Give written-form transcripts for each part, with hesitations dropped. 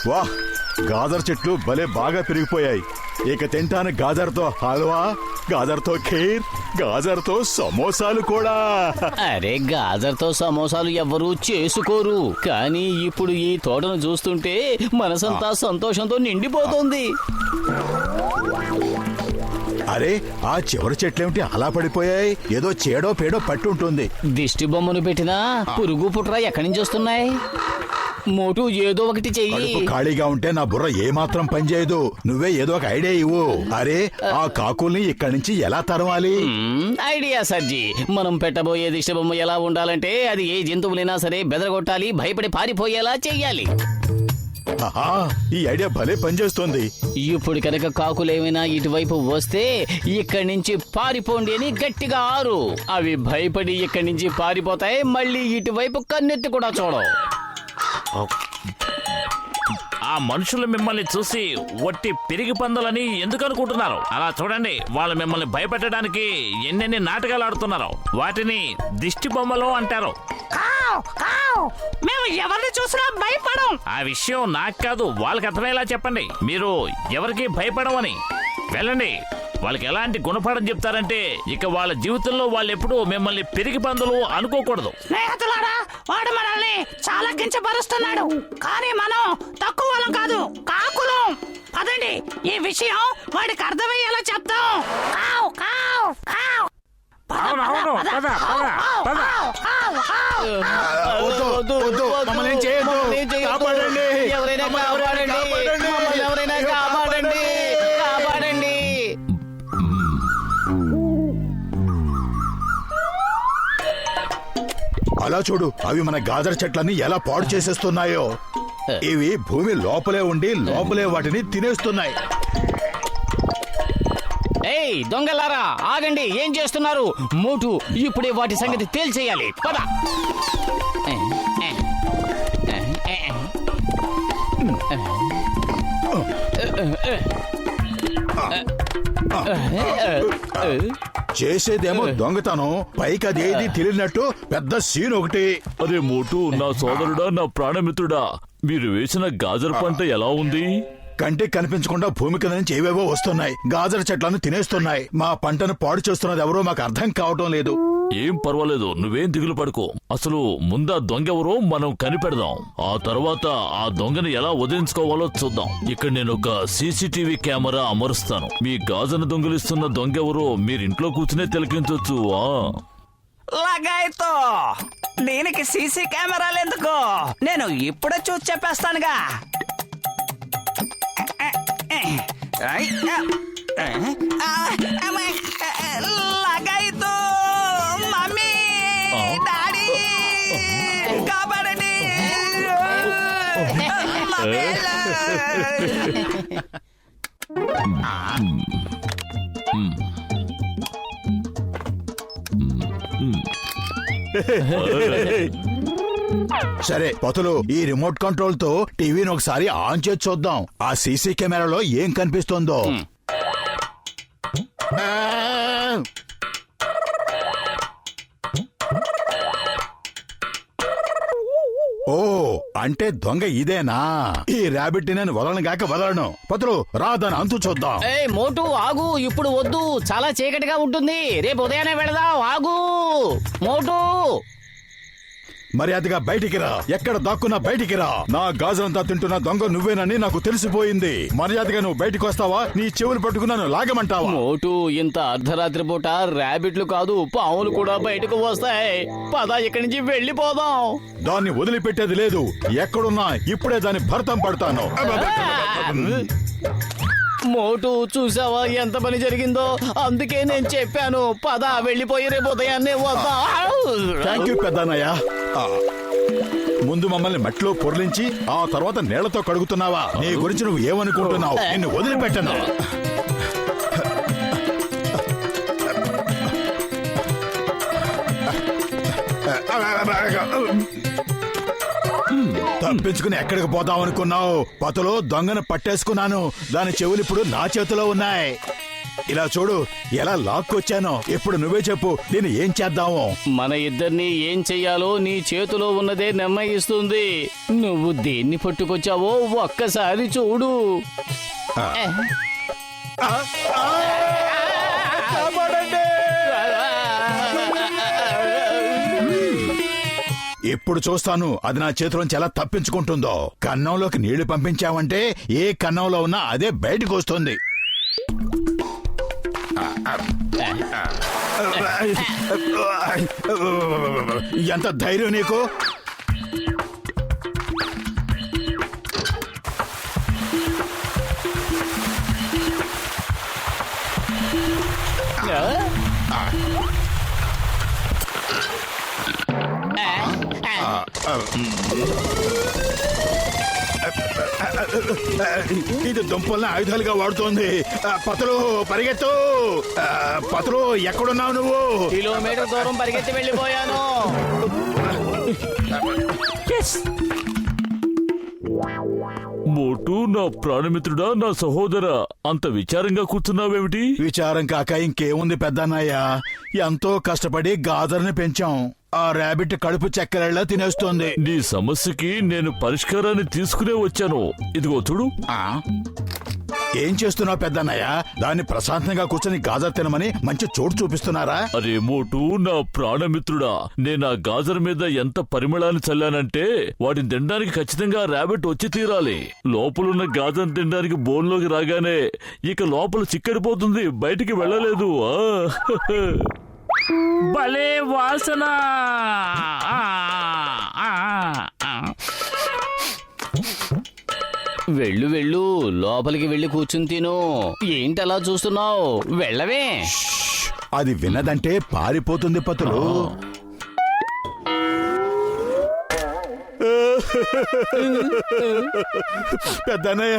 వాహ్, గాజర్ చెట్లు భలే బాగా పెరిగిపోయాయి. ఇక తింటాను గాజర్తో హల్వా, గాజర్తో ఖీర్, గాజర్తో సమోసాలు కూడా. అరే, గాజర్తో సమోసాలు ఎవ్వరూ చేసుకోరు, కానీ ఇప్పుడు ఈ తోటను చూస్తుంటే మనసంతా సంతోషంతో నిండిపోతుంది. అరే, ఆ చివరి చెట్లేమిటి అలా పడిపోయాయి? ఏదో చేడో పేడో పట్టుంటుంది. దిష్టి బొమ్మను పెట్టినా పురుగు పుట్ర ఎక్కడి నుంచి వస్తున్నాయి? మోటు ఏదో ఒకటి చెయ్యి. ఖాళీగా ఉంటే నా బుర్ర ఏమాత్రం పనిచేయదు. నువ్వే ఏదో ఒక ఐడియా ఇవ్వు. అరే, ఆ కాకుల్ని ఇక్కడి నుంచి ఎలా తరవాలి? ఐడియా సర్జీ. మనం పెట్టబోయే దిష్టి బొమ్మ ఎలా ఉండాలంటే అది ఏ జంతువులైనా సరే బెదరగొట్టాలి, భయపడి పారిపోయేలా చెయ్యాలి. ఈ ఐడియా భలే పనిచేస్తుంది. ఇప్పుడు కనుక కాకులేమైనా ఇటువైపు వస్తే ఇక్కడి నుంచి పారిపోండి అని గట్టిగా ఆరు. అవి భయపడి ఇక్కడి నుంచి పారిపోతాయి. మళ్ళీ ఇటువైపు కన్నెత్తి కూడా చూడవు. ఆ మనుషులు మిమ్మల్ని చూసి ఒట్టి పిరిగి పందులని ఎందుకు అనుకుంటున్నారు? అలా చూడండి, వాళ్ళు మిమ్మల్ని భయపెట్టడానికి ఎన్నెన్ని నాటకాలు ఆడుతున్నారు. వాటిని దిష్టి బొమ్మలు అంటారు. మేము ఎవరిని చూసినా భయపడం. ఆ విషయం నాకు కాదు, వాళ్ళకి అర్థమయ్యేలా చెప్పండి. మీరు ఎవరికి భయపడమని. వెళ్ళండి, వాళ్ళకి ఎలాంటి గుణపాఠం చెప్తారంటే ఇక వాళ్ళ జీవితంలో వాళ్ళు ఎప్పుడు మిమ్మల్ని పిరిగి పందులు అనుకోకూడదు. స్నేహితులారా, వాడు మనల్ని చాలా కించపరుస్తున్నాడు, కానీ మనం తక్కువ వాళ్ళం కాదు, కాకులం. పదండి, ఈ విషయం వాడికి అర్థమయ్యేలా చెప్తాం. కావ్ కావ్ కావ్. అవునవును, పద పద పద. మమ్మల్ని చేయొద్దు. కాపాడండి. ఎవరైనా కాపాడండి. ఎవరైనా కాపాడండి. కాపాడండి. అలా చూడు, అవి మన గాజర్ చెట్లని ఎలా పాడు చేసేస్తున్నాయో. ఇవి భూమి లోపలే ఉండి లోపలే వాటిని తినేస్తున్నాయి. ఏయ్ దొంగలారా, ఆగండి, ఏం చేస్తున్నారు? మోటు ఇప్పుడే వాటి సంగతి తేల్చేయాలి. పద. చేసేదేమో దొంగతనం, పైకి అదేది తెలియనట్టు పెద్ద సీన్ ఒకటి. అరే మోటు, నా సోదరుడా, నా ప్రాణమిత్రుడా, మీరు వేసిన గాజర్ పంట ఎలా ఉంది? కంటికి కనిపించకుండా భూమి కింద నుంచి ఏవేవో వస్తున్నాయి. గాజర్ చెట్లను తినేస్తున్నాయి. మా పంటను పాడు చేస్తున్నది ఎవరో మాకు అర్థం కావటం లేదు. ఏం పర్వాలేదు, నువ్వేం దిగులు పడుకో. అసలు ముందా దొంగెవరో మనం కనిపెడదాం. ఆ తర్వాత ఆ దొంగని ఎలా వదిలించుకోవాలో చూద్దాం. ఇక్కడ నేను ఒక సీసీటీవీ కెమెరా అమరుస్తాను. మీ గాజను దొంగిలిస్తున్న దొంగెవరో మీరింట్లో కూర్చునే తిలకించొచ్చు. లగాయితో దీనికి సీసీ కెమెరాలు ఎందుకు? నేను ఇప్పుడే చూసి చెప్పేస్తానుగా. లగాయితో మమ్మీ, డాడీ, కాపాడండి. సరే పతులు, ఈ రిమోట్ కంట్రోల్ తో టీవీని ఒకసారి ఆన్ చేసి చూద్దాం. ఆ సీసీ కెమెరాలో ఏం కనిపిస్తుందో. ఓ, అంటే దొంగ ఇదేనా? ఈ ర్యాబిట్ నేను వదలను గాక వదలను. పతులు, రా దాని అంతు చూద్దాం. ఏయ్ మోటు, ఆగు, ఇప్పుడు వద్దు, చాలా చీకటిగా ఉంటుంది. రేపు ఉదయాన్నే వెళదాం. ఆగు మోటు. మర్యాదగా బయటికి రా. ఎక్కడ దాక్కున్నా బయటికి రా. నా గాజులంతా తింటున్న దొంగ నువ్వేనని నాకు తెలిసిపోయింది. మర్యాదగా నువ్వు బయటికి వస్తావా? నీ చెవులు పట్టుకున్నాను లాగమంటావా? మోటు, ఇంత అర్ధరాత్రి పూట ర్యాబిట్లు కాదు, పాములు కూడా బయటకు వస్తాయి. పద, ఇక్కడి నుంచి వెళ్ళిపోదాం. దాన్ని వదిలిపెట్టేది లేదు. ఎక్కడున్నా ఇప్పుడే దాన్ని భర్తం పడతాను. మోటు, చూసావా ఎంత పని జరిగిందో? అందుకే నేను చెప్పాను, పద వెళ్ళిపోయి రేపు ఉదయాన్నే వద్దాం. థ్యాంక్ యూ పెద్దన్నయ్య. ముందు మమ్మల్ని మట్టిలో పొర్లించి ఆ తర్వాత నీళ్లతో కడుగుతున్నావా? నీ గురించి నువ్వు ఏమనుకుంటున్నావు? నిన్ను వదిలిపెట్టను. తప్పించుకుని ఎక్కడికి పోతాం అనుకున్నావు? పతులో దొంగను పట్టేసుకున్నాను. దాని చెవులు ఇప్పుడు నా చేతిలో ఉన్నాయి. ఇలా చూడు ఎలా లాక్కొచ్చానో. ఇప్పుడు నువ్వే చెప్పు, దీన్ని ఏం చేద్దాము? మన ఇద్దరిని ఏం చెయ్యాలో నీ చేతిలో ఉన్నదే నిర్ణయిస్తుంది. నువ్వు దేన్ని పట్టుకొచ్చావో ఒక్కసారి చూడు. ఇప్పుడు చూస్తాను అది నా చేతిలోంచి ఎలా తప్పించుకుంటుందో. కన్నంలోకి నీళ్లు పంపించావంటే ఏ కన్నంలో ఉన్నా అదే బయటకు వస్తుంది. ఎంత ధైర్యం నీకు? ఇది దుంపల్ని ఆయుధాలుగా వాడుతోంది. పతలు పరిగెత్తు. పతలు ఎక్కడున్నావు నువ్వు? కిలోమీటర్ దూరం పరిగెత్తి వెళ్ళిపోయాను. మోటు, నా ప్రాణమిత్రుడా, నా సహోదరా, అంత విచారంగా కూర్చున్నావేమిటి? విచారం కాక ఇంకేముంది పెద్దన్నయ్య. ఎంతో కష్టపడి గాజర్ని పెంచాం. ఆ ర్యాబిట్ కడుపు చెక్కలలా తినేస్తోంది. నీ సమస్యకి నేను పరిష్కారాన్ని తీసుకునే వచ్చాను. ఇదిగో చూడు. ఏం చేస్తున్నావు పెద్దన్నయ్య? దాన్ని ప్రశాంతంగా కూర్చొని గాజర్ తినమని మంచి చోటు చూపిస్తున్నారా? అరే మోటు, నా ప్రాణమిత్రుడా, నేను ఆ గాజర్ మీద ఎంత పరిమళాన్ని చల్లానంటే వాటిని తినడానికి ఖచ్చితంగా ర్యాబిట్ వచ్చి తీరాలి. లోపలున్న గాజర్ తినడానికి బోన్లోకి రాగానే ఇక లోపల చిక్కడిపోతుంది, బయటికి వెళ్ళలేదు. భలే వాసన. వెళ్ళు వెళ్ళు, లోపలికి వెళ్ళి కూర్చుని తిను. ఏంటలా చూస్తున్నావు? వెళ్ళవే. అది విన్నదంటే పారిపోతుంది పతులు. పెద్దన్నయ్య,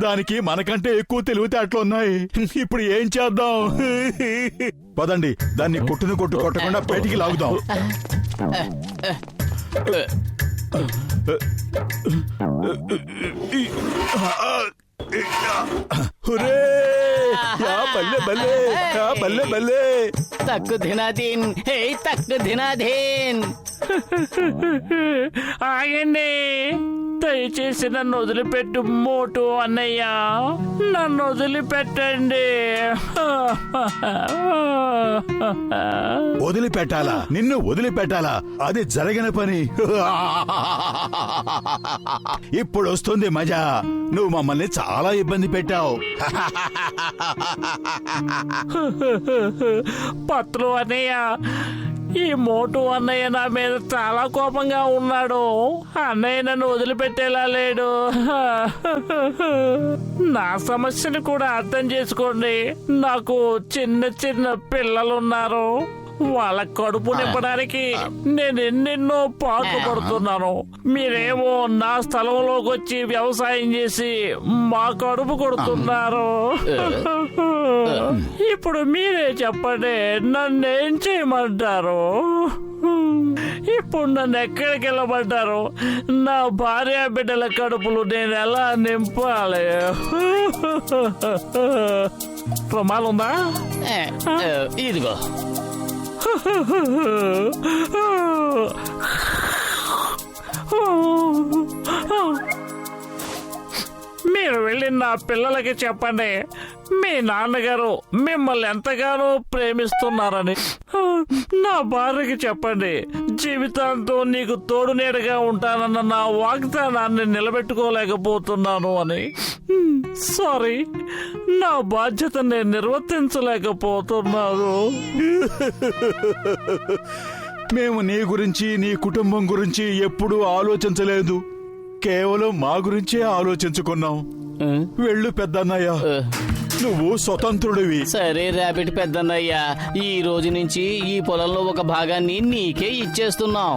దానికి మనకంటే ఎక్కువ తెలివితేటలు ఉన్నాయి. ఇప్పుడు ఏం చేద్దాం? పదండి, దాన్ని కొట్టును కొట్టకుండా బయటికి లాగుదాం. తక్కు దినాదీన్, హే తక్కు దినాదీన్. ఆగండి, దయచేసి నన్ను వదిలిపెట్టు మోటు అన్నయ్య, నన్ను వదిలిపెట్టండి. వదిలిపెట్టాలా? నిన్ను వదిలిపెట్టాలా? అది జరగని పని. ఇప్పుడు వస్తుంది మజా. నువ్వు మమ్మల్ని చాలా ఇబ్బంది పెట్టావు. పత్రు అన్నయ్య, ఈ మోటు అన్నయ్య నా మీద చాలా కోపంగా ఉన్నాడు. అన్నయ్య నన్ను వదిలిపెట్టేలా లేడు. నా సమస్యను కూడా అర్థం చేసుకోండి. నాకు చిన్న చిన్న పిల్లలున్నారు. వాళ్ళ కడుపు నింపడానికి నేను ఎన్నెన్నో పాటుపడుతున్నాను. మీరేమో నా స్థలంలోకి వచ్చి వ్యవసాయం చేసి మా కడుపు కొడుతున్నారు. ఇప్పుడు మీరే చెప్పండి, నన్నేం చేయమంటారు? ఇప్పుడు నన్ను ఎక్కడికి వెళ్ళమంటారు? నా భార్య బిడ్డల కడుపులు నేను ఎలా నింపాలి? ప్రమాదం ఉందా? ఇదిగో. మీరు వెళ్ళి నా పిల్లలకి చెప్పండి, మీ నాన్నగారు మిమ్మల్ని ఎంతగానో ప్రేమిస్తున్నారని. నా భార్యకి చెప్పండి, జీవితాంతం నీకు తోడు నీడగా ఉంటానన్న నా వాగ్దానాన్ని నిలబెట్టుకోలేకపోతున్నాను అని. సారీ, నా బాధ్యత నేను నిర్వర్తించలేకపోతున్నాను. మేము నీ గురించి, నీ కుటుంబం గురించి ఎప్పుడూ ఆలోచించలేదు. కేవలం మా గురించే ఆలోచించుకున్నాం. వెళ్ళు పెద్దన్నయ్య, నువ్వు స్వతంత్రుడివి. సరే ర్యాబిట్ పెద్దన్నయ్య, ఈ రోజు నుంచి ఈ పొలంలో ఒక భాగాన్ని నీకే ఇచ్చేస్తున్నాం.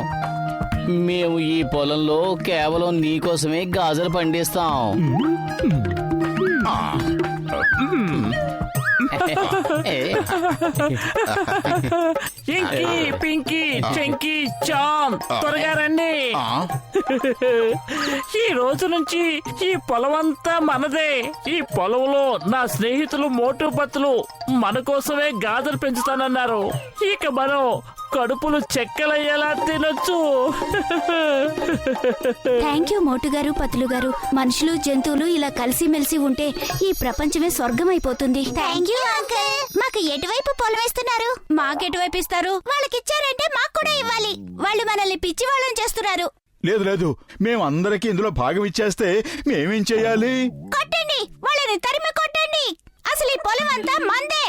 మేము ఈ పొలంలో కేవలం నీకోసమే గాజలు పండిస్తాం. ఇంకీ పింకీ చెంకీ చామ్ త్వరగా రండి. ఈ రోజు నుంచి ఈ పొలం అంతా మనదే. ఈ పొలంలో నా స్నేహితులు మోటు పత్తులు మన కోసమే గాజులు పెంచుతానన్నారు. ఇక మనం కడుపులు చెక్కలయ్యేలా తినొచ్చు. థ్యాంక్ యూ మోటు గారు, పతులు గారు. మనుషులు జంతువులు ఇలా కలిసిమెలిసి ఉంటే ఈ ప్రపంచమే స్వర్గం అయిపోతుంది. Thank you uncle. మాకు ఎటువైపు పొలం ఇస్తున్నారు? మాకెటువైపు ఇస్తారు? వాళ్ళకిచ్చారంటే మాకు కూడా ఇవ్వాలి. వాళ్ళు మనల్ని పిచ్చి వాళ్ళని చేస్తున్నారు. లేదు లేదు, మేమందరికి ఇందులో భాగం ఇచ్చేస్తే మేమేం చెయ్యాలి? కొట్టండి, వాళ్ళని తరిమి కొట్టండి. అసలు ఈ పొలం అంతా మందే.